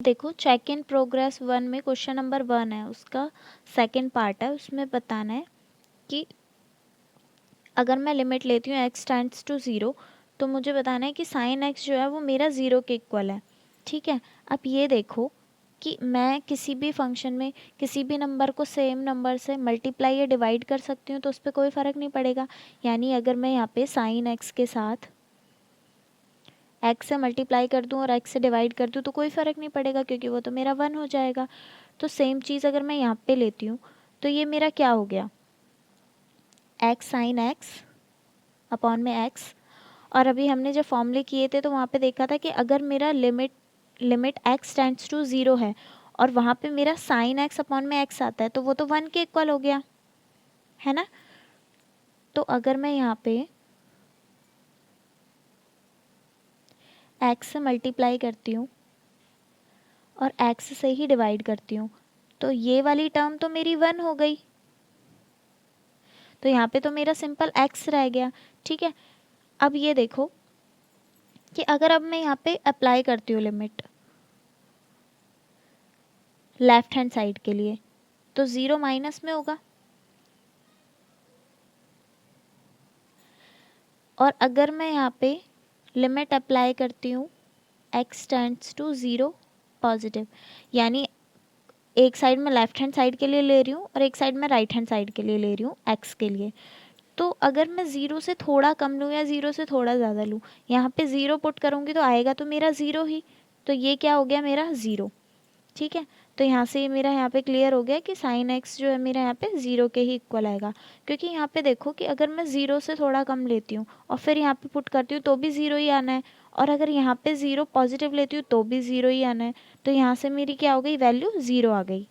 देखो check in progress 1 में question number 1 है, उसका सेकंड पार्ट है। उसमें बताना है कि अगर मैं लिमिट लेती हूँ x टेंड्स टू 0 तो मुझे बताना है कि साइन x जो है वो मेरा 0 के इक्वल है। ठीक है, अब ये देखो कि मैं किसी भी फंक्शन में किसी भी नंबर को सेम नंबर से मल्टीप्लाई या डिवाइड कर सकती हूँ तो उस पर कोई फ़र्क नहीं पड़ेगा। यानी अगर मैं यहाँ पे साइन x के साथ x से मल्टीप्लाई कर दूँ और x से डिवाइड कर दूँ तो कोई फ़र्क नहीं पड़ेगा, क्योंकि वो तो मेरा 1 हो जाएगा। तो सेम चीज़ अगर मैं यहाँ पे लेती हूँ तो ये मेरा क्या हो गया, x साइन x अपॉन में x। और अभी हमने जब फॉर्मूले किए थे तो वहाँ पे देखा था कि अगर मेरा लिमिट x टेंड्स टू 0 है और वहाँ पे मेरा साइन x अपॉन में x आता है तो वो तो 1 के इक्वल हो गया है ना। तो अगर मैं यहाँ पे x से मल्टीप्लाई करती हूँ और x से ही डिवाइड करती हूँ तो ये वाली टर्म तो मेरी 1 हो गई, तो यहाँ पे तो मेरा सिंपल x रह गया। ठीक है, अब ये देखो कि अगर अब मैं यहाँ पे अप्लाई करती हूँ लिमिट लेफ्ट हैंड साइड के लिए तो 0 माइनस में होगा, और अगर मैं यहाँ पे लिमिट अप्लाई करती हूँ x टेंड्स टू 0 पॉजिटिव, यानी एक साइड में लेफ्ट हैंड साइड के लिए ले रही हूँ और एक साइड में राइट हैंड साइड के लिए ले रही हूँ x के लिए, तो अगर मैं 0 से थोड़ा कम लूँ या 0 से थोड़ा ज़्यादा लूँ, यहाँ पे 0 पुट करूँगी तो आएगा तो मेरा 0 ही, तो ये क्या हो गया मेरा 0। ठीक है, तो यहाँ से मेरा यहाँ पे क्लियर हो गया कि साइन x जो है मेरा यहाँ पे 0 के ही इक्वल आएगा, क्योंकि यहाँ पे देखो कि अगर मैं 0 से थोड़ा कम लेती हूँ और फिर यहाँ पे पुट करती हूँ तो भी 0 ही आना है, और अगर यहाँ पे 0 पॉजिटिव लेती हूँ तो भी 0 ही आना है, तो यहाँ से मेरी क्या हो गई, वैल्यू 0 आ गई।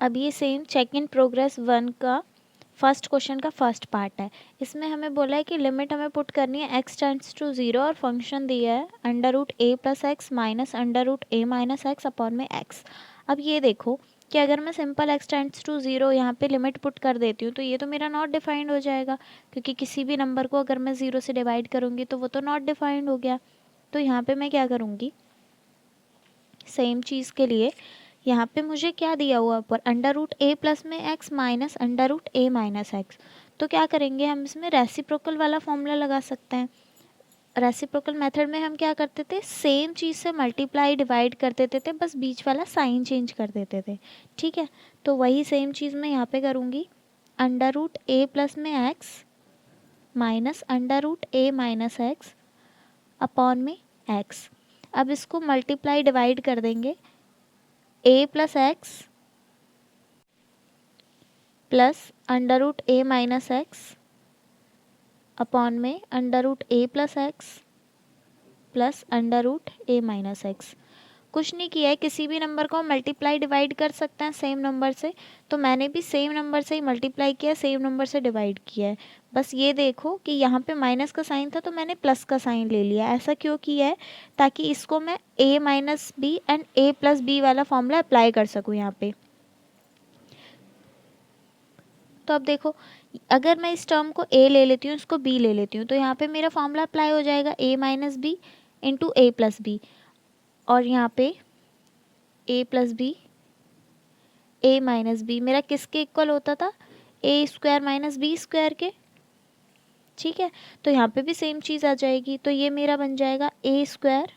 अब ये सेम चेक इन प्रोग्रेस 1 का फर्स्ट क्वेश्चन का फर्स्ट पार्ट है। इसमें हमें बोला है कि लिमिट हमें पुट करनी है x टेंड्स टू 0 और फंक्शन दिया है under root a plus x minus under root a minus x upon में x। अब ये देखो कि अगर मैं सिंपल x टेंड्स टू 0 यहाँ पे लिमिट पुट कर देती हूँ तो ये तो मेरा नॉट डिफाइंड हो जाएगा, क्योंकि किसी भी नंबर को अगर मैं 0 से डिवाइड करूँगी तो वो तो नॉट डिफाइंड हो गया। तो यहाँ पर मैं क्या करूँगी, सेम चीज़ के लिए यहाँ पे मुझे क्या दिया हुआ ऊपर अंडर रूट ए प्लस में x minus under root a minus x, तो क्या करेंगे हम इसमें रेसिप्रोकल वाला फॉर्मूला लगा सकते हैं। रेसिप्रोकल मेथड में हम क्या करते थे, सेम चीज़ से मल्टीप्लाई डिवाइड कर देते थे, बस बीच वाला साइन चेंज कर देते थे। ठीक है, तो वही सेम चीज़ मैं यहाँ पे करूँगी, अंडर रूट ए प्लस में x minus under root a minus x upon में एक्स। अब इसको मल्टीप्लाई डिवाइड कर देंगे, a plus x plus under root a minus x upon में under root a plus x plus under root a minus x. कुछ नहीं किया है, किसी भी नंबर को मल्टीप्लाई डिवाइड कर सकते हैं सेम नंबर से, तो मैंने भी सेम नंबर से ही मल्टीप्लाई किया, सेम नंबर से डिवाइड किया है। बस ये देखो कि यहाँ पे माइनस का साइन था तो मैंने प्लस का साइन ले लिया। ऐसा क्यों किया है, ताकि इसको मैं a minus B and a plus B वाला फॉर्मूला अप्लाई कर सकूँ यहाँ पे। तो अब देखो अगर मैं इस टर्म को a ले लेती हूँ, इसको b ले लेती हूँ, तो यहाँ पे मेरा फॉर्मूला अप्लाई हो जाएगा a minus b into a plus b, और यहाँ पे a plus b a minus b मेरा किसके इक्वल होता था, a square minus b square के। ठीक है, तो यहाँ पे भी सेम चीज़ आ जाएगी, तो ये मेरा बन जाएगा a square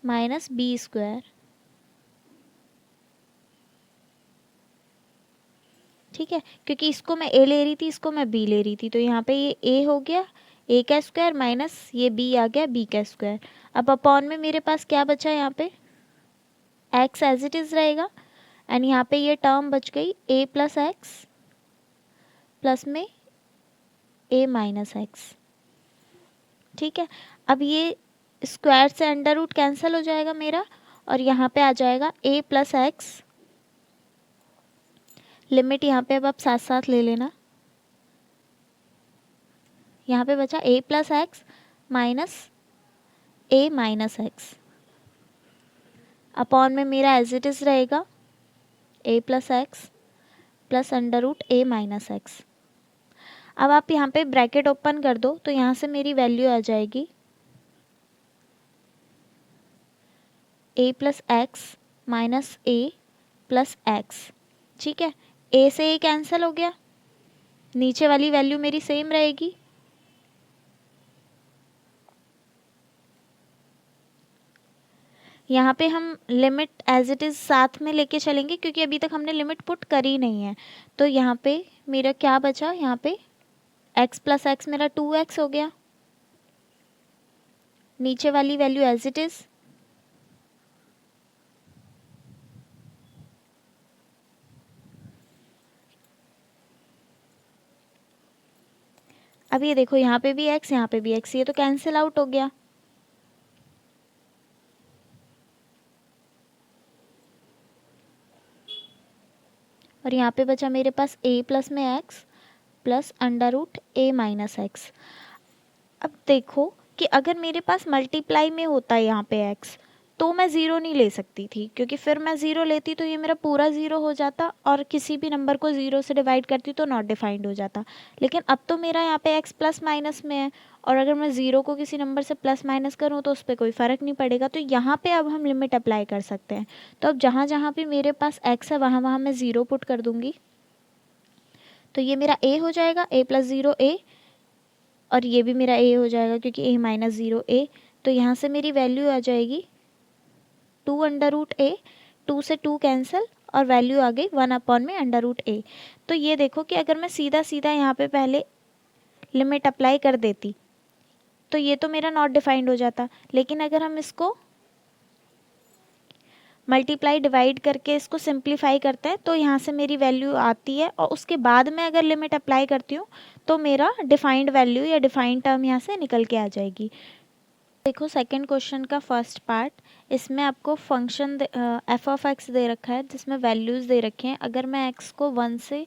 minus b square. ठीक है, क्योंकि इसको मैं a ले रही थी, इसको मैं b ले रही थी, तो यहाँ पे ये a हो गया a का स्क्वायर माइनस ये b आ गया b का स्क्वायर। अब अपॉन में मेरे पास क्या बचा, यहाँ पे x एज इट इज़ रहेगा, एंड यहाँ पे ये टर्म बच गई a प्लस एक्स प्लस में a माइनस एक्स। ठीक है, अब ये स्क्वायर से अंडर रूट कैंसिल हो जाएगा मेरा, और यहाँ पे आ जाएगा a प्लस एक्स, लिमिट यहाँ पे अब आप साथ साथ ले लेना, यहाँ पे बचा a plus x minus a minus x upon में मेरा एज इट इज़ रहेगा a plus x plus under root a minus x. अब आप यहाँ पे ब्रैकेट ओपन कर दो तो यहाँ से मेरी वैल्यू आ जाएगी ए प्लस एक्स माइनस ए प्लस एक्स। ठीक है, ए से ए कैंसिल हो गया, नीचे वाली वैल्यू मेरी सेम रहेगी। यहाँ पे हम लिमिट एज इट इज़ साथ में लेके चलेंगे क्योंकि अभी तक हमने लिमिट पुट करी नहीं है। तो यहाँ पे मेरा क्या बचा, यहाँ पे x प्लस एक्स मेरा 2x हो गया, नीचे वाली वैल्यू एज इट इज़। अब ये देखो यहाँ पे भी x, यहाँ पे भी x, ये तो कैंसिल आउट हो गया। और यहाँ पे बचा मेरे पास a प्लस में x plus under root a minus x. अब देखो कि अगर मेरे पास मल्टीप्लाई में होता है यहाँ पे x, तो मैं ज़ीरो नहीं ले सकती थी, क्योंकि फिर मैं ज़ीरो लेती तो ये मेरा पूरा ज़ीरो हो जाता और किसी भी नंबर को ज़ीरो से डिवाइड करती तो नॉट डिफाइंड हो जाता। लेकिन अब तो मेरा यहाँ पे x प्लस माइनस में है, और अगर मैं ज़ीरो को किसी नंबर से प्लस माइनस करूँ तो उस पर कोई फ़र्क नहीं पड़ेगा। तो यहाँ पे अब हम लिमिट अप्लाई कर सकते हैं। तो अब जहाँ जहाँ पे मेरे पास x है वहाँ वहाँ मैं ज़ीरो पुट कर दूँगी। तो ये मेरा a हो जाएगा, a प्लस ज़ीरो a, और ये भी मेरा a हो जाएगा क्योंकि a माइनस ज़ीरो a। तो यहाँ से मेरी वैल्यू आ जाएगी 2 अंडर रूट a, 2 से 2 कैंसिल और वैल्यू आ गई 1 अपॉन में अंडर रूट a। तो ये देखो कि अगर मैं सीधा सीधा यहाँ पे पहले लिमिट अप्लाई कर देती तो ये तो मेरा नॉट डिफाइंड हो जाता, लेकिन अगर हम इसको मल्टीप्लाई डिवाइड करके इसको सिंप्लीफाई करते हैं तो यहाँ से मेरी वैल्यू आती है, और उसके बाद में अगर लिमिट अप्लाई करती हूँ तो मेरा डिफाइंड वैल्यू या डिफाइंड टर्म यहाँ से निकल के आ जाएगी। देखो सेकंड क्वेश्चन का फर्स्ट पार्ट, इसमें आपको फंक्शन एफ ऑफ एक्स दे रखा है जिसमें वैल्यूज़ दे रखे हैं। अगर मैं एक्स को 1 से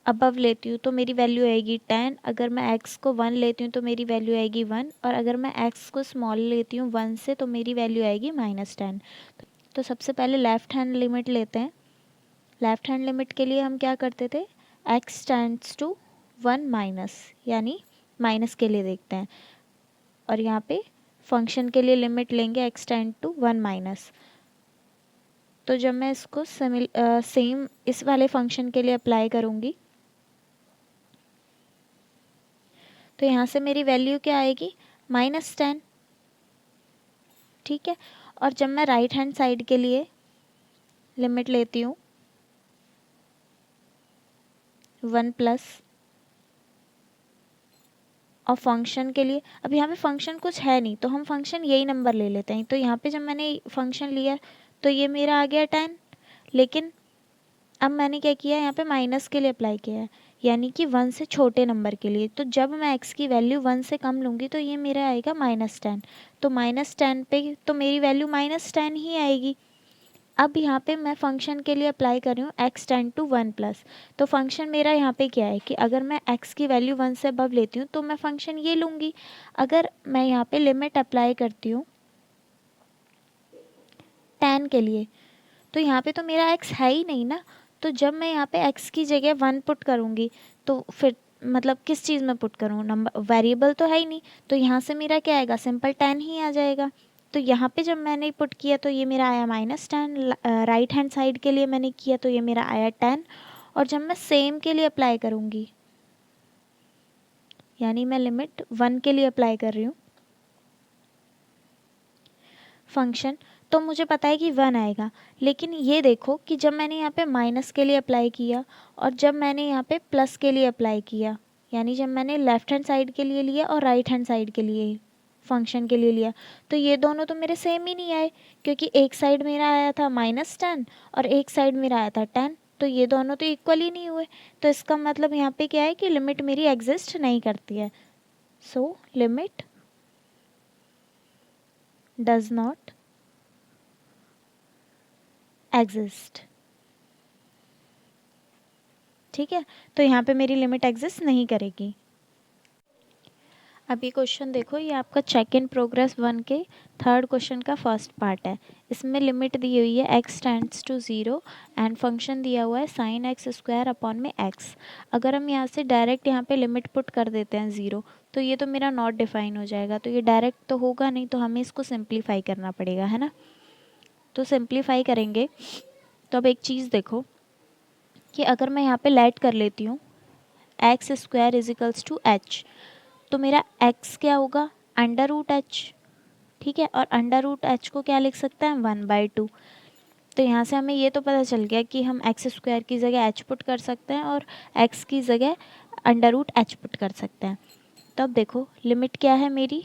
अबव लेती हूँ तो मेरी वैल्यू आएगी 10, अगर मैं एक्स को 1 लेती हूँ तो मेरी वैल्यू आएगी 1, और अगर मैं एक्स को स्मॉल लेती हूँ 1 से तो मेरी वैल्यू आएगी -10। तो सबसे पहले लेफ़्ट हैंड लिमिट लेते हैं। लेफ़्ट हैंड लिमिट के लिए हम क्या करते थे, x टेंड्स टू 1 माइनस, यानी माइनस के लिए देखते हैं, और यहाँ पे फंक्शन के लिए लिमिट लेंगे x टेंड टू 1 माइनस। तो जब मैं इसको सेम इस वाले फंक्शन के लिए अप्लाई करूँगी तो यहाँ से मेरी वैल्यू क्या आएगी, -10। ठीक है, और जब मैं राइट हैंड साइड के लिए लिमिट लेती हूँ 1 प्लस, और फंक्शन के लिए अब यहाँ पे फंक्शन कुछ है नहीं तो हम फंक्शन यही नंबर ले लेते हैं। तो यहाँ पे जब मैंने फंक्शन लिया तो ये मेरा आ गया 10, लेकिन अब मैंने क्या किया, यहाँ पे माइनस के लिए अप्लाई किया है, यानी कि 1 से छोटे नंबर के लिए। तो जब मैं x की वैल्यू 1 से कम लूँगी तो ये मेरा आएगा -10। तो -10 पे तो मेरी वैल्यू -10 ही आएगी। अब यहाँ पे मैं फंक्शन के लिए अप्लाई कर रही हूँ x टेंड टू 1 प्लस। तो फंक्शन मेरा यहाँ पे क्या है कि अगर मैं x की वैल्यू 1 से अबव लेती हूँ तो मैं फंक्शन ये लूँगी। अगर मैं यहाँ पे लिमिट अप्लाई करती हूँ 10 के लिए तो यहाँ पे तो मेरा x है ही नहीं ना। तो जब मैं यहाँ पे x की जगह 1 पुट करूँगी तो फिर मतलब किस चीज़ में पुट करूँ, नंबर वेरिएबल तो है ही नहीं। तो यहाँ से मेरा क्या आएगा, सिंपल 10 ही आ जाएगा। तो यहाँ पे जब मैंने पुट किया तो ये मेरा आया -10, राइट हैंड साइड के लिए मैंने किया तो ये मेरा आया 10। और जब मैं सेम के लिए अप्लाई करूँगी, यानी मैं लिमिट 1 के लिए अप्लाई कर रही हूँ फंक्शन, तो मुझे पता है कि 1 आएगा। लेकिन ये देखो कि जब मैंने यहाँ पे माइनस के लिए अप्लाई किया और जब मैंने यहाँ पे प्लस के लिए अप्लाई किया, यानी जब मैंने लेफ़्ट हैंड साइड के लिए लिया और राइट हैंड साइड के लिए फंक्शन के लिए लिया, तो ये दोनों तो मेरे सेम ही नहीं आए, क्योंकि एक साइड मेरा आया था -10 और एक साइड मेरा आया था 10। तो ये दोनों तो इक्वल ही नहीं हुए। तो इसका मतलब यहाँ पे क्या है कि लिमिट मेरी एग्जिस्ट नहीं करती है। So limit does not exist. ठीक है, तो यहाँ पे मेरी लिमिट एग्जिस्ट नहीं करेगी। अब ये क्वेश्चन देखो, ये आपका चेक इन प्रोग्रेस 1 के थर्ड क्वेश्चन का फर्स्ट पार्ट है। इसमें लिमिट दी हुई है x tends to 0 and function दिया हुआ है sin x स्क्वायर अपॉन में x। अगर हम यहाँ से डायरेक्ट यहाँ पे लिमिट पुट कर देते हैं 0 तो ये तो मेरा नॉट डिफाइन हो जाएगा, तो ये डायरेक्ट तो होगा नहीं, तो हमें इसको सिंप्लीफाई करना पड़ेगा, है ना। तो सिंप्लीफाई करेंगे तो अब एक चीज़ देखो कि अगर मैं यहाँ पे लेट कर लेती हूँ x square is equals to h, तो मेरा एक्स क्या होगा, अंडर रूट एच, ठीक है। और अंडर रूट एच को क्या लिख सकते हैं, 1/2। तो यहाँ से हमें ये तो पता चल गया कि हम एक्स स्क्वायर की जगह एच पुट कर सकते हैं और एक्स की जगह अंडर रूट एच पुट कर सकते हैं। तो अब देखो लिमिट क्या है मेरी,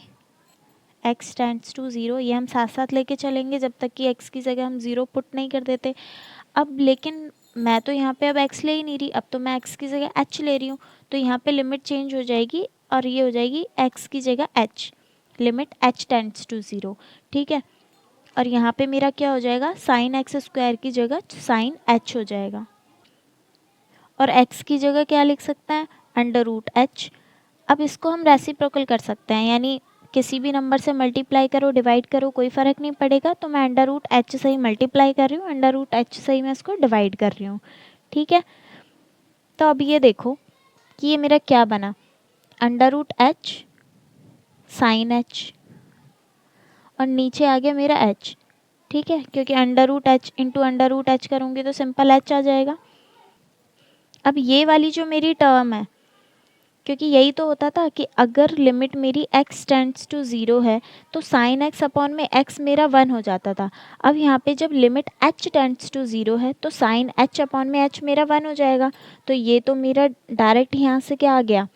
x टेंड्स टू 0, ये हम साथ साथ लेके चलेंगे जब तक कि x की जगह हम 0 पुट नहीं कर देते। अब लेकिन मैं तो यहाँ पे अब x ले ही नहीं रही, अब तो मैं x की जगह h ले रही हूँ, तो यहाँ पे लिमिट चेंज हो जाएगी और ये हो जाएगी x की जगह h, limit h tends to 0, ठीक है। और यहाँ पे मेरा क्या हो जाएगा, साइन एक्स स्क्वायर की जगह साइन h हो जाएगा और x की जगह क्या लिख सकते हैं, अंडर रूट h। अब इसको हम रेसिप्रोकल कर सकते हैं, यानी किसी भी नंबर से मल्टीप्लाई करो डिवाइड करो कोई फ़र्क नहीं पड़ेगा। तो मैं अंडर रूट एच से ही मल्टीप्लाई कर रही हूँ, अंडर रूट एच से ही मैं इसको डिवाइड कर रही हूँ, ठीक है। तो अब ये देखो कि ये मेरा क्या बना, under root h sine h और नीचे आ गया मेरा एच, ठीक है, क्योंकि under root h into under root h करूँगी तो सिंपल एच आ जाएगा। अब ये वाली जो मेरी टर्म है, क्योंकि यही तो होता था कि अगर लिमिट मेरी x टेंड्स टू 0 है तो साइन x अपॉन में x मेरा 1 हो जाता था। अब यहाँ पे जब लिमिट h टेंड्स टू 0 है तो साइन h अपॉन में h मेरा 1 हो जाएगा। तो ये तो मेरा डायरेक्ट यहाँ से क्या आ गया,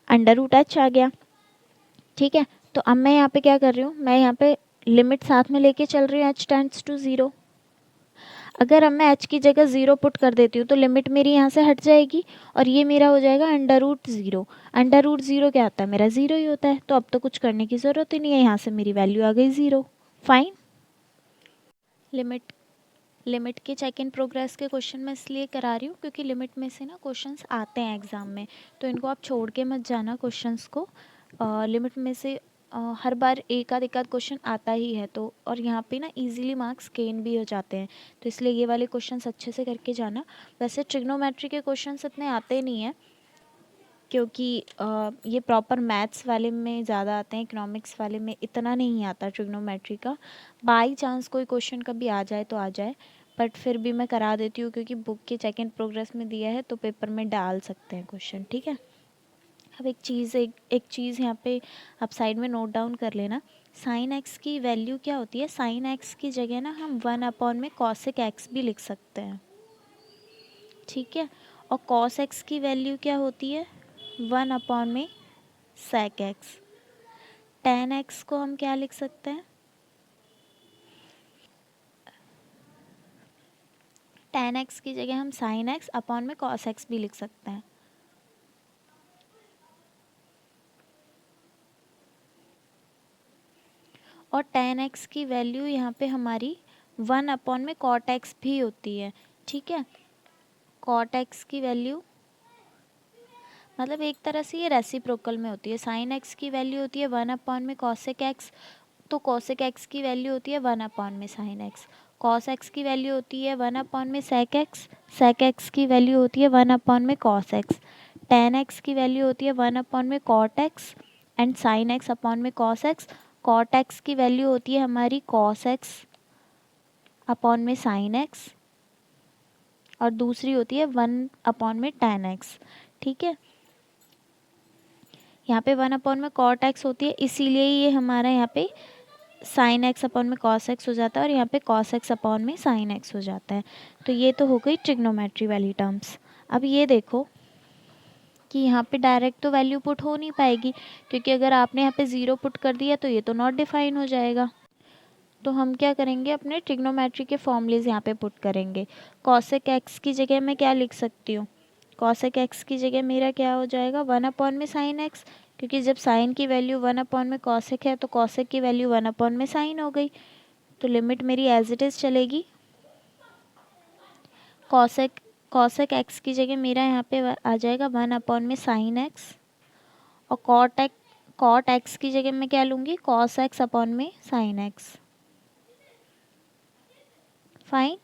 अंडर रूट एच आ गया, ठीक है। तो अब मैं यहाँ पे क्या कर रही हूँ, मैं यहाँ पे लिमिट साथ में लेके चल रही हूँ h टेंड्स टू 0। अगर अब मैं h की जगह 0 पुट कर देती हूँ तो लिमिट मेरी यहाँ से हट जाएगी और ये मेरा हो जाएगा अंडर रूट 0। अंडर रूट 0 क्या होता है, मेरा 0 ही होता है, तो अब तो कुछ करने की ज़रूरत ही नहीं है, यहाँ से मेरी वैल्यू आ गई 0। फाइन। लिमिट के चेक इन प्रोग्रेस के क्वेश्चन मैं इसलिए करा रही हूँ क्योंकि लिमिट में से ना क्वेश्चंस आते हैं एग्ज़ाम में, तो इनको आप छोड़ के मत जाना क्वेश्चंस को। लिमिट में से हर बार एक आध क्वेश्चन आता ही है, तो और यहाँ पे ना इजीली मार्क्स गेन भी हो जाते हैं, तो इसलिए ये वाले क्वेश्चंस अच्छे से करके जाना। वैसे ट्रिग्नोमेट्री के क्वेश्चंस इतने आते नहीं हैं क्योंकि ये प्रॉपर मैथ्स वाले में ज़्यादा आते हैं, इकोनॉमिक्स वाले में इतना नहीं आता ट्रिग्नोमेट्री का। बाई चांस कोई क्वेश्चन कभी आ जाए तो आ जाए, बट फिर भी मैं करा देती हूँ क्योंकि बुक के चेक इन प्रोग्रेस में दिया है तो पेपर में डाल सकते हैं क्वेश्चन, ठीक है। अब एक चीज़ यहाँ पे आप साइड में नोट डाउन कर लेना, साइन एक्स की वैल्यू क्या होती है, साइन एक्स की जगह ना हम 1 में कॉसिक एक्स भी लिख सकते हैं, ठीक है। और कॉस एक्स की वैल्यू क्या होती है, 1 में सेक एक्स। टेन एक्स को हम क्या लिख सकते हैं, टेन एक्स की जगह हम साइन एक्स अपॉन में कॉस एक्स भी लिख सकते हैं। और टेन एक्स की वैल्यू यहाँ पे हमारी 1 में कॉट एक्स भी होती है, ठीक है। कॉट एक्स की वैल्यू मतलब एक तरह से ये रेसिप्रोकल में होती है, साइन एक्स की वैल्यू होती है 1 में कॉसेक एक्स, तो कॉसेक एक्स की वैल्यू होती है 1 में साइन एक्स। कॉस एक्स की वैल्यू होती है 1 में सेक एक्स की वैल्यू होती है 1 में कॉस एक्स। टेन एक्स की वैल्यू होती है 1 में cot x and sine x upon में कॉस एक्स। कॉट एक्स की वैल्यू होती है हमारी कॉस एक्स अपॉन में साइन एक्स और दूसरी होती है 1 में टेन एक्स, ठीक है। यहाँ पे 1 में कॉट एक्स होती है, इसीलिए ये हमारा यहाँ पे साइन एक्स अपॉन में कॉस एक्स हो जाता है और यहाँ पे कॉस एक्स अपॉन में साइन एक्स हो जाता है। तो ये तो हो गई ट्रिग्नोमेट्री वाली टर्म्स। अब ये देखो कि यहाँ पे डायरेक्ट तो वैल्यू पुट हो नहीं पाएगी क्योंकि अगर आपने यहाँ पे 0 पुट कर दिया तो ये तो नॉट डिफाइन हो जाएगा। तो हम क्या करेंगे, अपने ट्रिग्नोमेट्री के फॉर्मूलेज यहाँ पे पुट करेंगे। कॉसेक एक्स की जगह मैं क्या लिख सकती हूँ, कॉसेक एक्स की जगह मेरा क्या हो जाएगा 1 में साइन एक्स, क्योंकि जब साइन की वैल्यू 1 में कॉसेक है तो कॉसेक की वैल्यू 1 में साइन हो गई, तो लिमिट मेरी एज इट इज़ चलेगी। कॉसेक कॉसेक एक्स की जगह मेरा यहाँ पे आ जाएगा 1 में साइन एक्स और कॉट एक्स की जगह मैं क्या लूँगी, कॉस एक्स अपॉन में साइन एक्स। फाइन।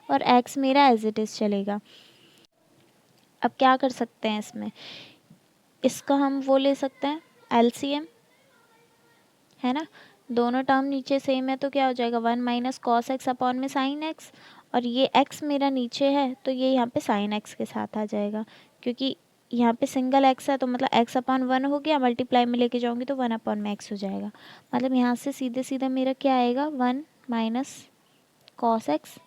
और x मेरा एज इट इज़ चलेगा। अब क्या कर सकते हैं इसमें, इसका हम वो ले सकते हैं एलसीएम, है ना। दोनों टर्म नीचे सेम है तो क्या हो जाएगा 1 माइनस कॉस एक्स अपॉन में साइन एक्स, और ये x मेरा नीचे है तो ये यहाँ पे साइन x के साथ आ जाएगा, क्योंकि यहाँ पे सिंगल x है तो मतलब x अपॉन 1 हो गया, मल्टीप्लाई में लेके जाऊँगी तो 1 अपॉन में x हो जाएगा। मतलब यहाँ से सीधे सीधा मेरा क्या आएगा 1 माइनस कॉस एक्स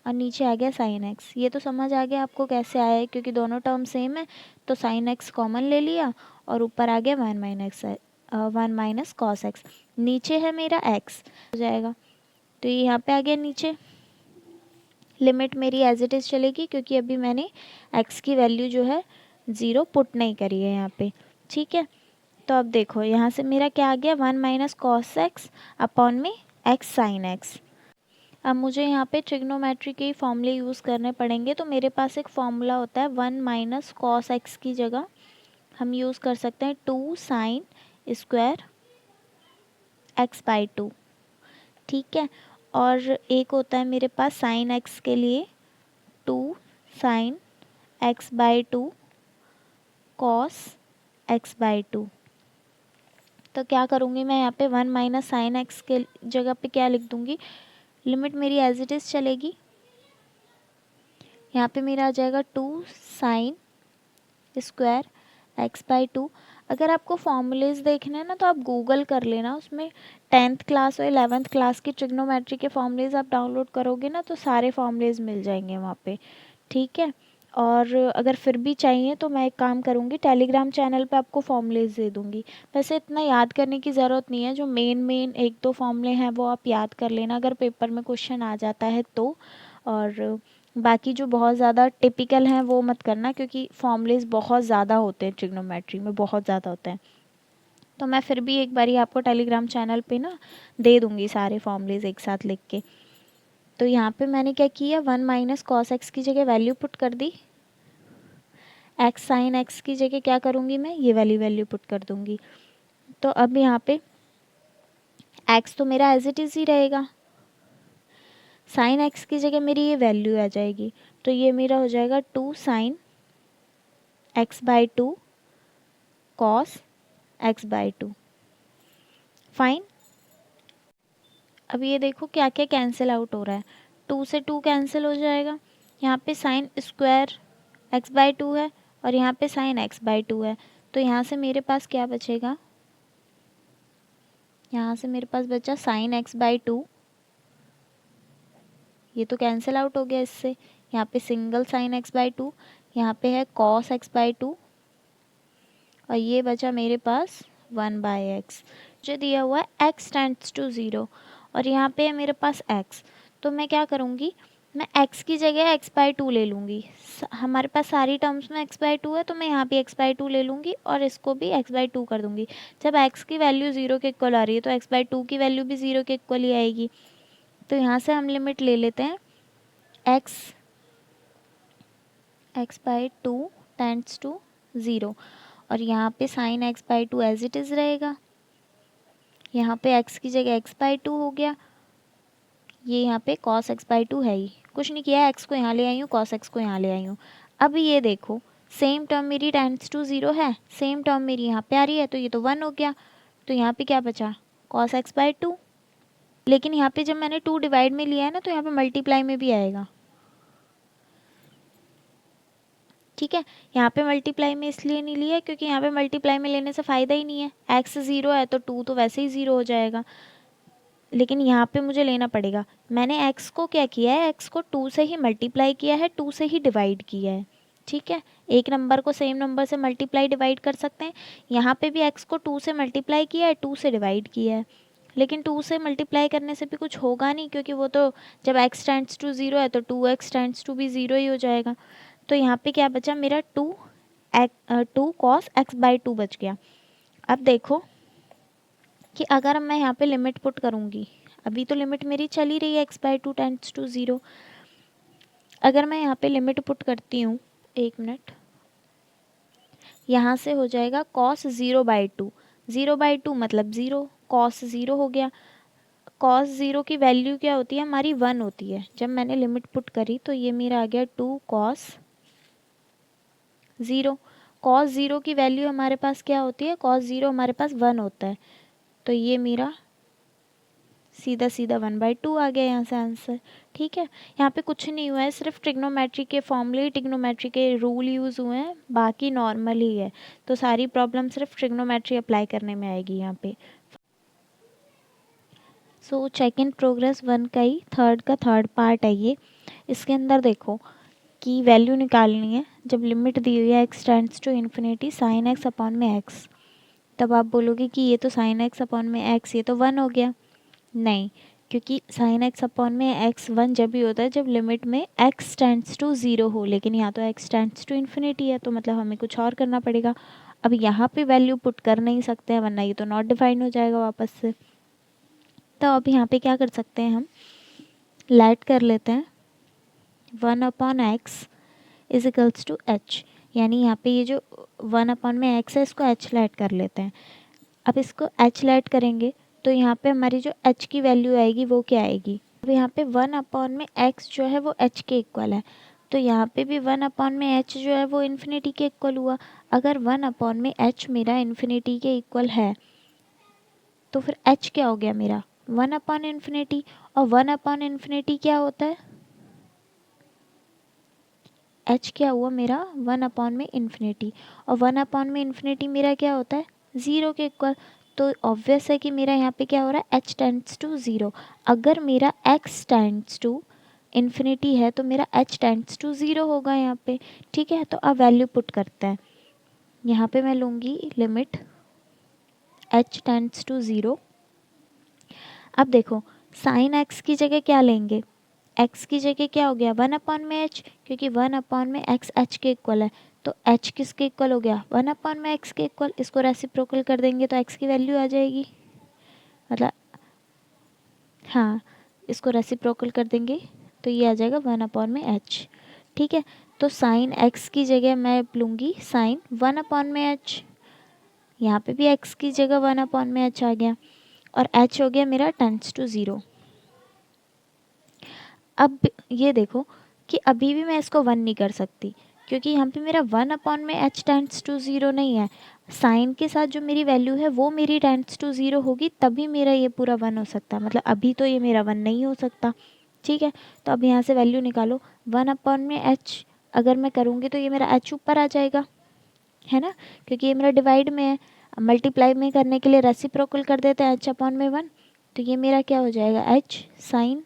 और नीचे आ गया साइन एक्स। ये तो समझ आ गया आपको कैसे आया है, क्योंकि दोनों टर्म सेम है तो साइन एक्स कॉमन ले लिया और ऊपर आ गया 1 माइनस कॉस एक्स। नीचे है मेरा x हो जाएगा, तो ये यहाँ पे आ गया नीचे। लिमिट मेरी एज इट इज़ चलेगी क्योंकि अभी मैंने x की वैल्यू जो है 0 पुट नहीं करी है यहाँ पे, ठीक है। तो अब देखो यहाँ से मेरा क्या आ गया 1 माइनस कॉस एक्स अपॉन में x साइन एक्स। अब मुझे यहाँ पे ट्रिग्नोमेट्री के फॉर्मूले यूज़ करने पड़ेंगे, तो मेरे पास एक फॉर्मूला होता है 1 माइनस कॉस एक्स की जगह हम यूज़ कर सकते हैं 2 साइन स्क्वायर एक्स बाई 2, ठीक है। और एक होता है मेरे पास साइन एक्स के लिए 2 sine x by 2 cos x by 2। तो क्या करूँगी मैं यहाँ पे 1 माइनस साइन एक्स के जगह पे क्या लिख दूँगी, लिमिट मेरी एज इट इज़ चलेगी। यहाँ पे मेरा आ जाएगा 2 साइन स्क्वायर एक्स बाई 2। अगर आपको फॉर्मूलेज देखने हैं ना तो आप गूगल कर लेना, उसमें 10th क्लास और 11th क्लास की ट्रिग्नोमेट्री के फॉर्मूलेज आप डाउनलोड करोगे ना तो सारे फॉर्मूलेज मिल जाएंगे वहाँ पे, ठीक है। और अगर फिर भी चाहिए तो मैं एक काम करूँगी, टेलीग्राम चैनल पे आपको फॉर्मूलेज दे दूँगी। वैसे इतना याद करने की ज़रूरत नहीं है, जो मेन एक दो फॉर्मूले हैं वो आप याद कर लेना अगर पेपर में क्वेश्चन आ जाता है तो। और बाकी जो बहुत ज़्यादा टिपिकल हैं वो मत करना, क्योंकि फॉर्मूलेज बहुत ज़्यादा होते हैं ट्रिग्नोमेट्री में, बहुत ज़्यादा होते हैं। तो मैं फिर भी एक बारी आपको टेलीग्राम चैनल पे ना दे दूँगी सारे फॉर्मूलेज एक साथ लिख के। तो यहाँ पे मैंने क्या किया 1 माइनस कॉस एक्स की जगह वैल्यू पुट कर दी, एक्स साइन एक्स की जगह क्या करूँगी मैं ये वाली वैल्यू पुट कर दूँगी। तो अब यहाँ पे एक्स तो मेरा एज इट इज़ ही रहेगा, साइन एक्स की जगह मेरी ये वैल्यू आ जाएगी, तो ये मेरा हो जाएगा 2 sine x by 2 cos x by 2। Fine. अब ये देखो क्या क्या कैंसिल आउट हो रहा है, 2 से 2 कैंसिल हो जाएगा, यहाँ पे साइन स्क्वायर एक्स बाई 2 है और यहाँ पे साइन एक्स बाई 2 है, तो यहाँ से मेरे पास क्या बचेगा, यहाँ से मेरे पास बचा साइन एक्स बाई 2, ये तो कैंसिल आउट हो गया इससे। यहाँ पे सिंगल साइन एक्स बाई 2, यहाँ पे है कॉस एक्स बाई 2 और ये बचा मेरे पास 1 बाई एक्स। जो दिया हुआ है एक्स टेंड्स टू 0 और यहाँ पे है मेरे पास एक्स, तो मैं क्या करूँगी, मैं x की जगह x बाई 2 ले लूँगी। हमारे पास सारी टर्म्स में x बाई 2 है तो मैं यहाँ भी x बाई 2 ले लूँगी और इसको भी x बाई 2 कर दूँगी। जब x की वैल्यू 0 के इक्वल आ रही है तो x बाई 2 की वैल्यू भी 0 के इक्वल ही आएगी। तो यहाँ से हम लिमिट ले लेते हैं x बाई 2 टेंड्स टू 0 और यहाँ पे sine x by 2 as it is रहेगा, यहाँ पे x की जगह x बाई 2 हो गया, ये यहाँ पे cos x बाई 2 है ही, कुछ नहीं किया है, x को यहाँ ले आई हूँ, cos x को यहाँ ले आई हूँ। अब ये देखो सेम टर्म मेरी टेंड्स टू 0 है, सेम टर्म मेरी यहाँ पे आ रही है तो ये तो 1 हो गया, तो यहाँ पे क्या बचा cos x बाई 2। लेकिन यहाँ पे जब मैंने 2 डिवाइड में लिया है ना तो यहाँ पे मल्टीप्लाई में भी आएगा, ठीक है। यहाँ पे मल्टीप्लाई में इसलिए नहीं लिया क्योंकि यहाँ पे मल्टीप्लाई में लेने से फ़ायदा ही नहीं है, x 0 है तो 2 तो वैसे ही 0 हो जाएगा, लेकिन यहाँ पे मुझे लेना पड़ेगा। मैंने x को क्या किया है, x को 2 से ही मल्टीप्लाई किया है, 2 से ही डिवाइड किया है, ठीक है। एक नंबर को सेम नंबर से मल्टीप्लाई डिवाइड कर सकते हैं, यहाँ पे भी x को 2 से मल्टीप्लाई किया है, 2 से डिवाइड किया है, लेकिन 2 से मल्टीप्लाई करने से भी कुछ होगा नहीं क्योंकि वो तो जब x टेंड्स टू 0 है तो 2x टेंड्स टू भी 0 ही हो जाएगा। तो यहाँ पे क्या बचा मेरा 2 कॉस एक्स बाई 2 बच गया। अब देखो कि अगर मैं यहाँ पे लिमिट पुट करूँगी, अभी तो लिमिट मेरी चल ही रही है x बाई 2 टेंड्स टू 0, अगर मैं यहाँ पे लिमिट पुट करती हूँ, एक मिनट, यहाँ से हो जाएगा cos 0 बाई 2, 0 बाई 2 मतलब 0, cos 0 हो गया, cos 0 की वैल्यू क्या होती है हमारी 1 होती है, जब मैंने लिमिट पुट करी तो ये मेरा आ गया 2 cos 0, cos 0 की वैल्यू हमारे पास क्या होती है, cos 0 हमारे पास 1 होता है, तो ये मेरा सीधा सीधा 1/2 आ गया यहाँ से आंसर। ठीक है, यहाँ पे कुछ नहीं हुआ है, सिर्फ ट्रिग्नोमेट्री के फॉर्मूले, ट्रिग्नोमेट्री के रूल यूज़ हुए हैं, बाकी नॉर्मल ही है। तो सारी प्रॉब्लम सिर्फ ट्रिग्नोमेट्री अप्लाई करने में आएगी यहाँ पे। सो चेक इन प्रोग्रेस 1 का ही थर्ड पार्ट है ये। इसके अंदर देखो कि वैल्यू निकालनी है। जब लिमिट दी हुई है x tends to infinity sine x upon में x, तब आप बोलोगे कि ये तो साइन एक्स अपॉन में x, ये तो 1 हो गया। नहीं, क्योंकि साइन एक्स अपॉन में x 1 जब भी होता है जब लिमिट में x टेंड्स टू 0 हो, लेकिन यहाँ तो x टेंड्स टू इन्फिनिटी है, तो मतलब हमें कुछ और करना पड़ेगा। अब यहाँ पे वैल्यू पुट कर नहीं सकते हैं, वरना ये तो नॉट डिफाइंड हो जाएगा वापस से। तो अब यहाँ पे क्या कर सकते हैं, हम लेट कर लेते हैं 1 upon x is equals to h, यानी यहाँ पे ये जो 1 अपॉन में x है इसको h लेट कर लेते हैं। अब इसको h लेट करेंगे तो यहाँ पे हमारी जो h की वैल्यू आएगी वो क्या आएगी। अब यहाँ पे 1 अपॉन में x जो है वो h के इक्वल है, तो यहाँ पे भी 1 अपॉन में h जो है वो इन्फिनिटी के इक्वल हुआ। अगर 1 अपॉन में h मेरा इन्फिनिटी के इक्वल है तो फिर h क्या हो गया मेरा 1 अपॉन इन्फिनिटी, और 1 अपॉन इन्फिनिटी क्या होता है, h क्या हुआ मेरा 1 अपॉन में इन्फिनिटी, और 1 अपॉन में इन्फिनिटी मेरा क्या होता है 0 के इक्वल। तो ऑब्वियस है कि मेरा यहाँ पे क्या हो रहा है h टेंड्स टू 0। अगर मेरा x टेंड्स टू इन्फिनिटी है तो मेरा h टेंड्स टू 0 होगा यहाँ पे। ठीक है, तो अब वैल्यू पुट करते हैं। यहाँ पे मैं लूँगी लिमिट h टेंड्स टू 0। अब देखो साइन x की जगह क्या लेंगे, x की जगह क्या हो गया 1 अपॉन में h, क्योंकि 1 अपॉन में x h के इक्वल है, तो h किसके इक्वल हो गया 1 अपॉन में x के इक्वल। इसको रेसिप्रोकल कर देंगे तो x की वैल्यू आ जाएगी, मतलब हाँ इसको रेसिप्रोकल कर देंगे तो ये आ जाएगा 1 अपॉन में h। ठीक है, तो साइन x की जगह मैं लूँगी साइन 1 अपॉन में h, यहाँ पे भी x की जगह 1 अपॉन में h आ गया, और h हो गया मेरा टेंड्स टू 0। अब ये देखो कि अभी भी मैं इसको 1 नहीं कर सकती, क्योंकि यहाँ पे मेरा 1 अपॉन में h टेंड्स टू 0 नहीं है। साइन के साथ जो मेरी वैल्यू है वो मेरी टेंड्स टू 0 होगी, तभी मेरा ये पूरा 1 हो सकता है, मतलब अभी तो ये मेरा 1 नहीं हो सकता। ठीक है, तो अब यहाँ से वैल्यू निकालो 1 अपॉन में h, अगर मैं करूँगी तो ये मेरा h ऊपर आ जाएगा, है ना, क्योंकि ये मेरा डिवाइड में है। मल्टीप्लाई में करने के लिए रेसिप्रोकल कर देते हैं h अपॉन में 1, तो ये मेरा क्या हो जाएगा h साइन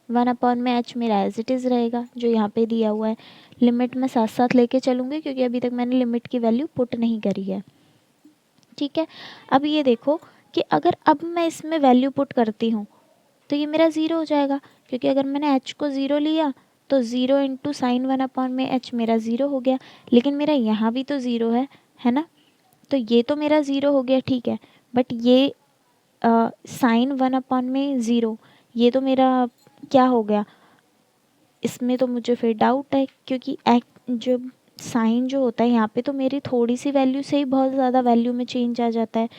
1 अपॉन में h मेरा एज इट इज़ रहेगा जो यहाँ पे दिया हुआ है। लिमिट में साथ साथ लेके चलूँगी क्योंकि अभी तक मैंने लिमिट की वैल्यू पुट नहीं करी है। ठीक है, अब ये देखो कि अगर अब मैं इसमें वैल्यू पुट करती हूँ तो ये मेरा 0 हो जाएगा, क्योंकि अगर मैंने h को 0 लिया तो 0 इंटू साइन 1 अपॉन में h मेरा 0 हो गया, लेकिन मेरा यहाँ भी तो 0 है ना, तो ये तो मेरा 0 हो गया। ठीक है, बट ये साइन 1 अपॉन में 0 ये तो मेरा क्या हो गया, इसमें तो मुझे फिर डाउट है, क्योंकि जो साइन जो होता है यहाँ पे तो मेरी थोड़ी सी वैल्यू से ही बहुत ज़्यादा वैल्यू में चेंज आ जाता है।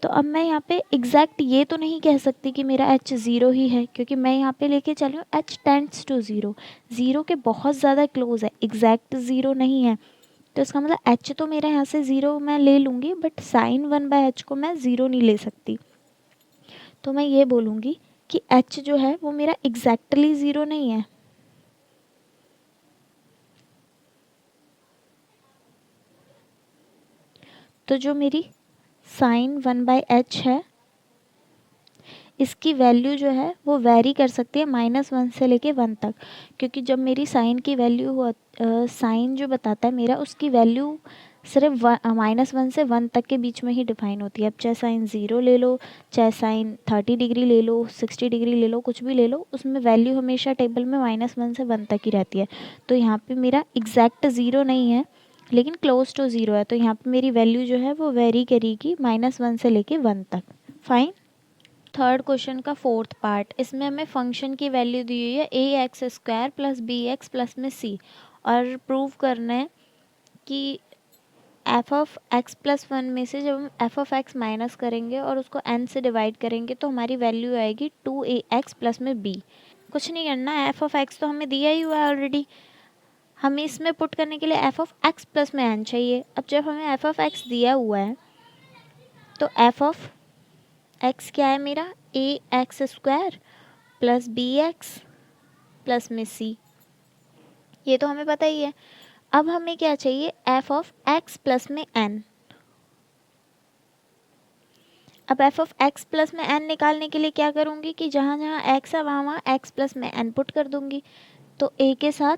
तो अब मैं यहाँ पे एग्जैक्ट ये तो नहीं कह सकती कि मेरा h 0 ही है, क्योंकि मैं यहाँ पे लेके चली हूँ h टेंड्स टू 0, 0 के बहुत ज़्यादा क्लोज है, एग्जैक्ट 0 नहीं है। तो इसका मतलब h तो मेरा यहाँ से 0 मैं ले लूँगी, बट साइन 1/h को मैं 0 नहीं ले सकती। तो मैं ये बोलूँगी कि h जो है वो मेरा एग्जैक्टली 0 नहीं है। तो जो मेरी साइन 1/h है इसकी वैल्यू जो है वो वेरी कर सकती है -1 से लेके 1 तक, क्योंकि जब मेरी साइन की वैल्यू हो साइन जो बताता है मेरा उसकी वैल्यू सिर्फ -1 से 1 तक के बीच में ही डिफाइन होती है। अब चाहे साइन 0 ले लो, चाहे साइन 30 डिग्री ले लो, 60 डिग्री ले लो, कुछ भी ले लो, उसमें वैल्यू हमेशा टेबल में -1 से 1 तक ही रहती है। तो यहाँ पे मेरा एग्जैक्ट 0 नहीं है लेकिन क्लोज टू 0 है, तो यहाँ पे मेरी वैल्यू जो है वो वेरी करेगी -1 से लेके 1 तक। फाइन। थर्ड क्वेश्चन का फोर्थ पार्ट, इसमें हमें फंक्शन की वैल्यू दी हुई है ax² प्लस bx प्लस में c, और प्रूव करना है कि एफ ऑफ एक्स प्लस 1 में से जब हम एफ ऑफ एक्स माइनस करेंगे और उसको n से डिवाइड करेंगे तो हमारी वैल्यू आएगी 2ax प्लस में b। कुछ नहीं करना, एफ ऑफ एक्स तो हमें दिया ही हुआ है ऑलरेडी, हमें इसमें पुट करने के लिए एफ ऑफ एक्स प्लस में n चाहिए। अब जब हमें एफ ऑफ एक्स दिया हुआ है तो एफ ऑफ एक्स क्या है मेरा, a x square plus b x plus में सी, ये तो हमें पता ही है। अब हमें क्या चाहिए, एफ ऑफ एक्स प्लस में एन। अब एफ ऑफ एक्स प्लस में एन निकालने के लिए क्या करूँगी कि जहाँ जहाँ एक्स है वहाँ वहाँ एक्स प्लस में एन पुट कर दूँगी। तो ए के साथ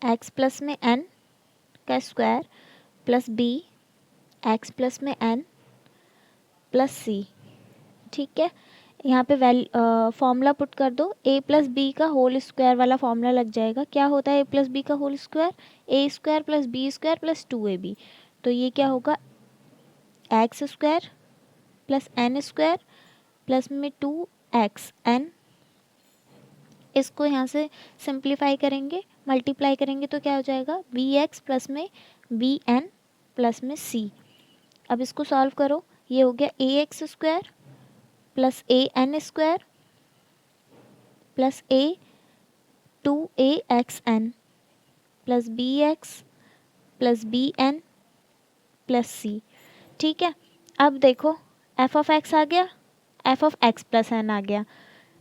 एक्स प्लस में एन का square plus b x plus में एन प्लस सी, ठीक है। यहाँ पे फॉर्मूला पुट कर दो, ए प्लस बी का होल स्क्वायर वाला फॉर्मूला लग जाएगा। क्या होता है ए प्लस बी का whole square, a square plus b square plus 2ab। तो ये क्या होगा, x square plus N square plus में 2xn। इसको यहाँ से सिंप्लीफाई करेंगे, मल्टीप्लाई करेंगे तो क्या हो जाएगा, वी एक्स प्लस में वी एन प्लस में सी। अब इसको सॉल्व करो, ये हो गया a x square plus a n square plus a 2axn plus b x plus b n plus c, ठीक है। अब देखो एफ ऑफ एक्स आ गया, f of x plus n आ गया।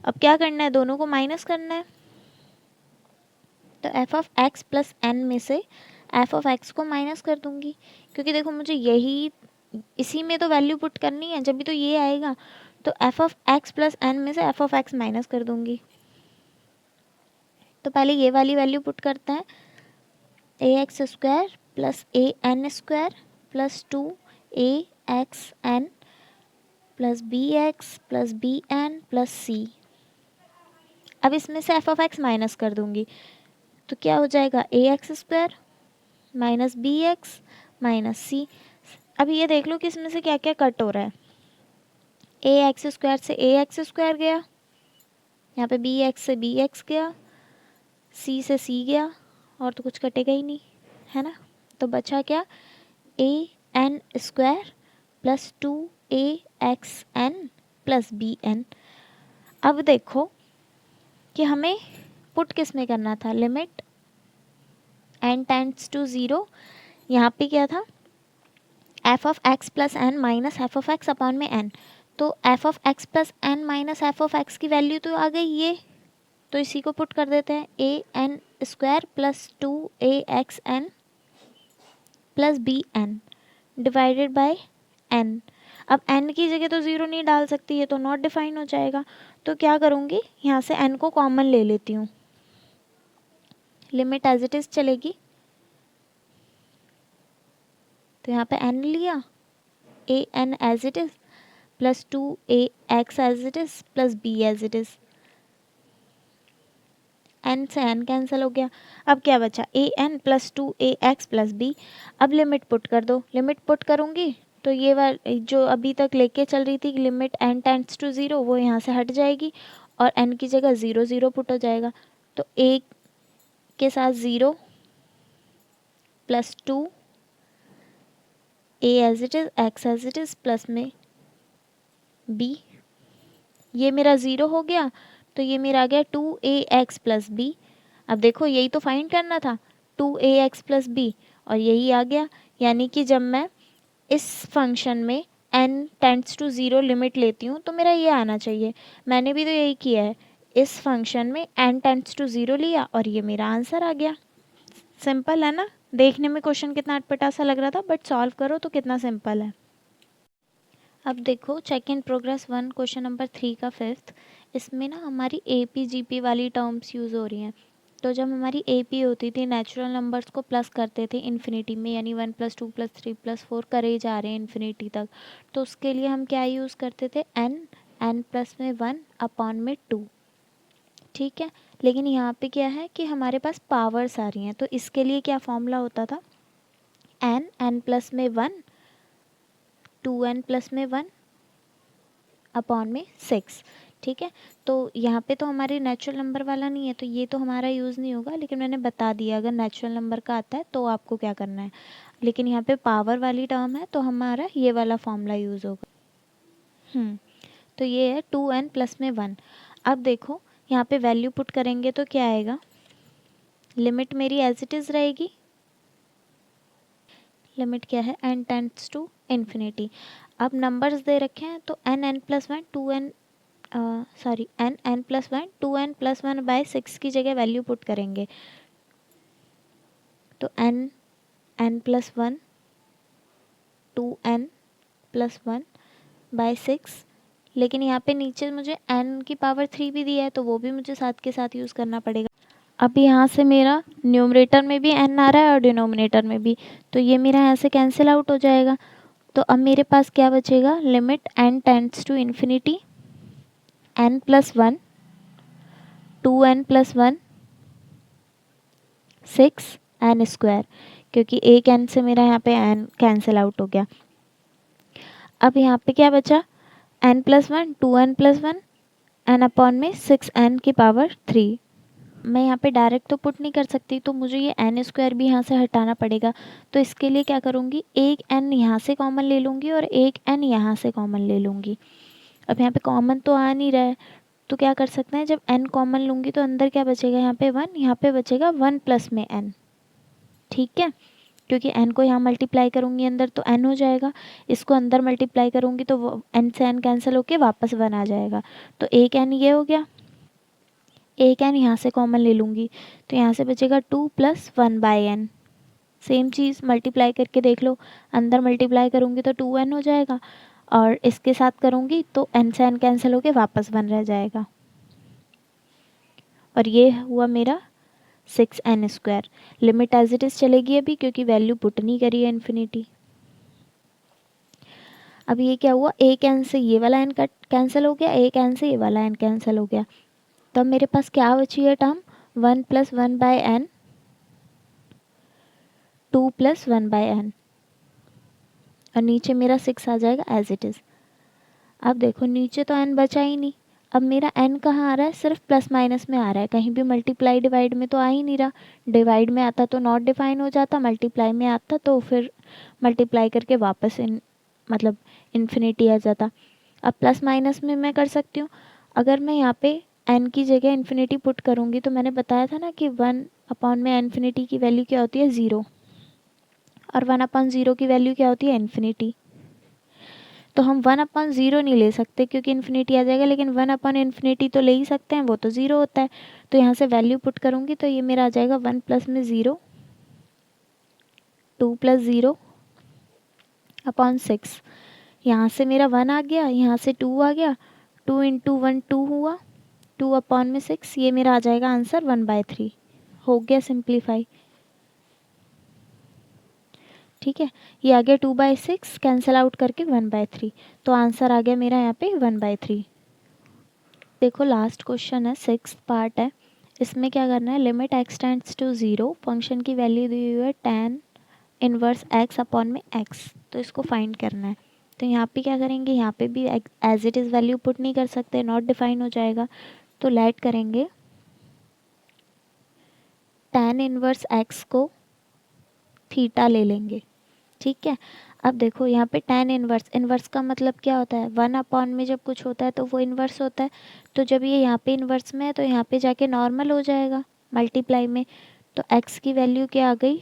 अब क्या करना है, दोनों को माइनस करना है। तो f of x plus n में से एफ ऑफ एक्स को माइनस कर दूंगी, क्योंकि देखो मुझे यही इसी में तो वैल्यू पुट करनी है, जब भी तो ये आएगा। तो f of x plus n में से एफ ऑफ एक्स माइनस कर दूंगी। तो पहले ये वाली वैल्यू पुट करते हैं, a x square plus a n square plus 2axn plus b x plus b n plus c. अब इसमें से एफ ऑफ एक्स माइनस कर दूंगी, तो क्या हो जाएगा, a x square minus b x minus c. अब ये देख लो कि इसमें से क्या क्या कट हो रहा है। ए एक्स स्क्वायर से ए एक्स स्क्वायर गया, यहाँ पे बी एक्स से बी एक्स गया, सी से सी गया, और तो कुछ कटेगा ही नहीं, है ना। तो बचा क्या, a n square plus 2axn plus b n. अब देखो कि हमें पुट किस में करना था, लिमिट n टेंड्स टू 0। यहाँ पे क्या था, f of x plus n minus f of x upon में एन। तो f of x plus n minus f of x की वैल्यू तो आ गई ये, तो इसी को पुट कर देते हैं, a n square plus 2axn plus b n divided by n। अब n की जगह तो 0 नहीं डाल सकती, ये तो नॉट डिफाइन हो जाएगा। तो क्या करूँगी, यहाँ से n को कॉमन ले लेती हूँ, लिमिट एज इट इज़ चलेगी। तो यहाँ पे n लिया, a n as it is plus 2ax as it is plus b as it is, n से n कैंसिल हो गया। अब क्या बचा, a n plus 2ax plus b। अब लिमिट पुट कर दो, लिमिट पुट करूँगी तो ये वाली जो अभी तक लेके चल रही थी लिमिट n टेंड्स टू 0, वो यहाँ से हट जाएगी और n की जगह 0 0 पुट हो जाएगा। तो a के साथ 0 plus 2 a as it is x as it is plus में b, ये मेरा 0 हो गया। तो ये मेरा आ गया 2ax प्लस बी। अब देखो यही तो फाइंड करना था, 2ax प्लस बी, और यही आ गया। यानी कि जब मैं इस फंक्शन में n टेंड्स टू 0 लिमिट लेती हूँ तो मेरा ये आना चाहिए। मैंने भी तो यही किया है, इस फंक्शन में n टेंड्स टू 0 लिया और ये मेरा आंसर आ गया। सिंपल है ना, देखने में क्वेश्चन कितना अटपटा सा लग रहा था, बट सॉल्व करो तो कितना सिंपल है। अब देखो check in progress 1 question number 3 का 5th, इसमें ना हमारी AP GP वाली टर्म्स यूज़ हो रही हैं। तो जब हमारी AP होती थी, नेचुरल नंबर्स को प्लस करते थे इन्फिनिटी में, यानी 1 + 2 + 3 + 4 करे जा रहे हैं इन्फिनिटी तक, तो उसके लिए हम क्या यूज़ करते थे, n प्लस में 1 अपॉन में 2, ठीक है। लेकिन यहाँ पे क्या है कि हमारे पास पावर्स आ रही हैं, तो इसके लिए क्या फॉर्मूला होता था, n प्लस में 1 2n प्लस में 1 अपॉन में 6, ठीक है। तो यहाँ पे तो हमारे नेचुरल नंबर वाला नहीं है, तो ये तो हमारा यूज़ नहीं होगा, लेकिन मैंने बता दिया अगर नेचुरल नंबर का आता है तो आपको क्या करना है। लेकिन यहाँ पे पावर वाली टर्म है तो हमारा ये वाला फॉर्मूला यूज़ होगा। तो ये है 2n प्लस में 1। अब देखो यहाँ पे वैल्यू पुट करेंगे तो क्या आएगा, लिमिट मेरी एज इट इज़ रहेगी, लिमिट क्या है, n टेंड्स टू इन्फिनिटी। अब नंबर्स दे रखे हैं तो n+1 2n+1 बाय 6 की जगह वैल्यू पुट करेंगे तो n+1 2n+1 बाय 6। लेकिन यहाँ पे नीचे मुझे n की पावर 3 भी दिया है तो वो भी मुझे साथ के साथ यूज़ करना पड़ेगा। अब यहाँ से मेरा न्यूमरेटर में भी n आ रहा है और डिनोमिनेटर में भी, तो ये मेरा यहाँ से कैंसिल आउट हो जाएगा। तो अब मेरे पास क्या बचेगा, limit n tends to infinity n+1 2n+1 6 n², क्योंकि एक n से मेरा यहाँ पे n कैंसिल आउट हो गया। अब यहाँ पे क्या बचा, n+1 2n+1 n अपॉन में 6n की पावर 3। मैं यहाँ पे डायरेक्ट तो पुट नहीं कर सकती, तो मुझे ये n² भी यहाँ से हटाना पड़ेगा। तो इसके लिए क्या करूँगी, एक n यहाँ से कॉमन ले लूँगी और एक n यहाँ से कॉमन ले लूँगी। अब यहाँ पे कॉमन तो आ नहीं रहा है, तो क्या कर सकते हैं, जब n कॉमन लूँगी तो अंदर क्या बचेगा, यहाँ पे 1, यहाँ पे बचेगा 1 प्लस में n। ठीक है, क्योंकि n को यहाँ मल्टीप्लाई करूँगी अंदर तो n हो जाएगा, इसको अंदर मल्टीप्लाई करूँगी तो n से n कैंसिल होके वापस 1 आ जाएगा। तो एक n ये हो गया, एक n यहाँ से कॉमन ले लूँगी तो यहाँ से बचेगा 2 + 1/n। सेम चीज़ मल्टीप्लाई करके देख लो, अंदर मल्टीप्लाई करूँगी तो 2n हो जाएगा और इसके साथ करूँगी तो n से n कैंसिल होके वापस 1 रह जाएगा। और ये हुआ मेरा 6n²। Limit as it is चलेगी अभी, क्योंकि वैल्यू पुट नहीं करी है इन्फिनिटी। अब ये क्या हुआ, एक n से ये वाला n कैंसिल हो गया, एक n से ये वाला n कैंसिल हो गया। तब मेरे पास क्या बची है टर्म, 1 + 1/n 2 + 1/n और नीचे मेरा 6 आ जाएगा एज इट इज़। अब देखो नीचे तो n बचा ही नहीं, अब मेरा n कहाँ आ रहा है, सिर्फ प्लस माइनस में आ रहा है, कहीं भी मल्टीप्लाई डिवाइड में तो आ ही नहीं रहा। डिवाइड में आता तो नॉट डिफाइन हो जाता, मल्टीप्लाई में आता तो फिर मल्टीप्लाई करके वापस मतलब इन्फिनिटी आ जाता। अब प्लस माइनस में मैं कर सकती हूँ, अगर मैं यहाँ पे n की जगह इन्फिनिटी पुट करूँगी तो मैंने बताया था ना कि 1 अपॉन में इन्फिनिटी की वैल्यू क्या होती है, 0, और 1/0 की वैल्यू क्या होती है, इन्फिनिटी। तो हम 1/0 नहीं ले सकते क्योंकि इन्फिनिटी आ जाएगा, लेकिन 1/∞ तो ले ही सकते हैं, वो तो 0 होता है। तो यहाँ से वैल्यू पुट करूँगी तो ये मेरा आ जाएगा 1 + में 0 2 + 0 अपॉन 6। यहाँ से मेरा 1 आ गया, यहाँ से 2 आ गया, 2 × 1 2 हुआ, 2 अपॉन में 6, ये मेरा आ जाएगा आंसर 1/3। हो गया सिंप्लीफाई। ठीक है, ये आ गया 2/6 कैंसिल आउट करके 1/3, तो आंसर आ गया मेरा यहाँ पे 1/3। देखो लास्ट क्वेश्चन है, 6th पार्ट है। इसमें क्या करना है, limit x tends to 0, function की वैल्यू दी हुई है tan इनवर्स x अपॉन में x, तो इसको फाइंड करना है। तो यहाँ पे क्या करेंगे, यहाँ पे भी as it is value put नहीं कर सकते, नॉट डिफाइन हो जाएगा, तो लेट करेंगे tan इनवर्स x को थीटा ले लेंगे। ठीक है, अब देखो यहाँ पे tan इनवर्स का मतलब क्या होता है, 1 अपॉन में जब कुछ होता है तो वो इन्वर्स होता है। तो जब ये यहाँ पे इन्वर्स में है तो यहाँ पे जाके नॉर्मल हो जाएगा मल्टीप्लाई में, तो x की वैल्यू क्या आ गई,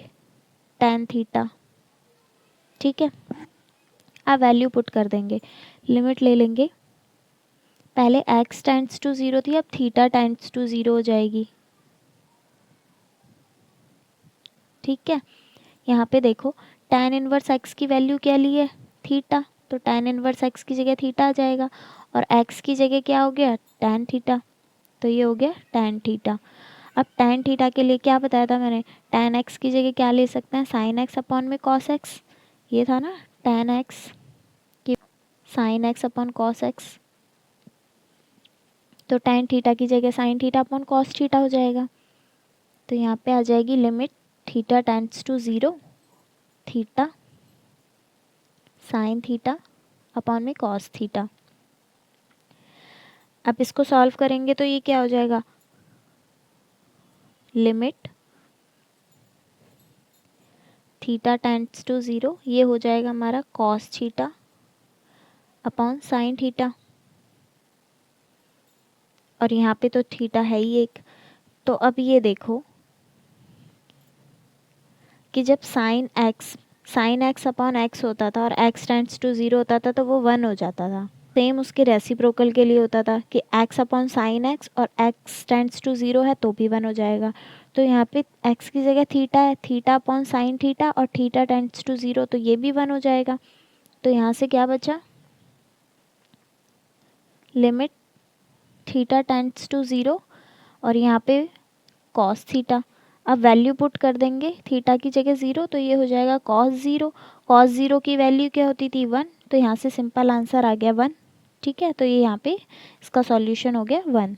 tan थीटा। ठीक है, अब वैल्यू पुट कर देंगे, लिमिट ले लेंगे, पहले x टेंड्स टू 0 थी, अब थीटा टेंड्स टू 0 हो जाएगी। ठीक है, यहाँ पे देखो tan इनवर्स x की वैल्यू क्या ली है, थीटा, तो tan इनवर्स x की जगह थीटा आ जाएगा और x की जगह क्या हो गया, tan थीटा, तो ये हो गया tan थीटा। अब tan थीटा के लिए क्या बताया था मैंने, tan x की जगह क्या ले सकते हैं, sin x अपॉन में cos x, ये था ना tan x की sin x अपॉन cos x, तो tan थीटा की जगह sin थीटा अपॉन cos थीटा हो जाएगा। तो यहाँ पे आ जाएगी limit theta tends to 0 theta sine theta upon में कॉस थीटा। अब इसको सॉल्व करेंगे तो ये क्या हो जाएगा, लिमिट थीटा टेंड्स टू 0, ये हो जाएगा हमारा cos theta upon sine theta, और यहाँ पे तो थीटा है ही एक। तो अब ये देखो कि जब sine sine x upon x होता था और एक्स टेंड्स टू ज़ीरो होता था तो वो 1 हो जाता था। सेम उसके रेसिप्रोकल के लिए होता था कि एक्स अपॉन साइन एक्स और एक्स टेंड्स टू ज़ीरो है तो भी 1 हो जाएगा। तो यहाँ पे एक्स की जगह थीटा है, थीटा अपॉन साइन थीटा और थीटा टेंड्स टू ज़ीरो तो ये भी 1 हो जाएगा। तो यहाँ से क्या बचा, limit theta tends to zero और यहाँ पे कॉस थीटा। अब वैल्यू पुट कर देंगे थीटा की जगह 0 तो ये हो जाएगा कॉस ज़ीरो। कॉस ज़ीरो की वैल्यू क्या होती थी 1, तो यहाँ से सिंपल आंसर आ गया 1। ठीक है, तो ये यहाँ पे इसका सॉल्यूशन हो गया 1।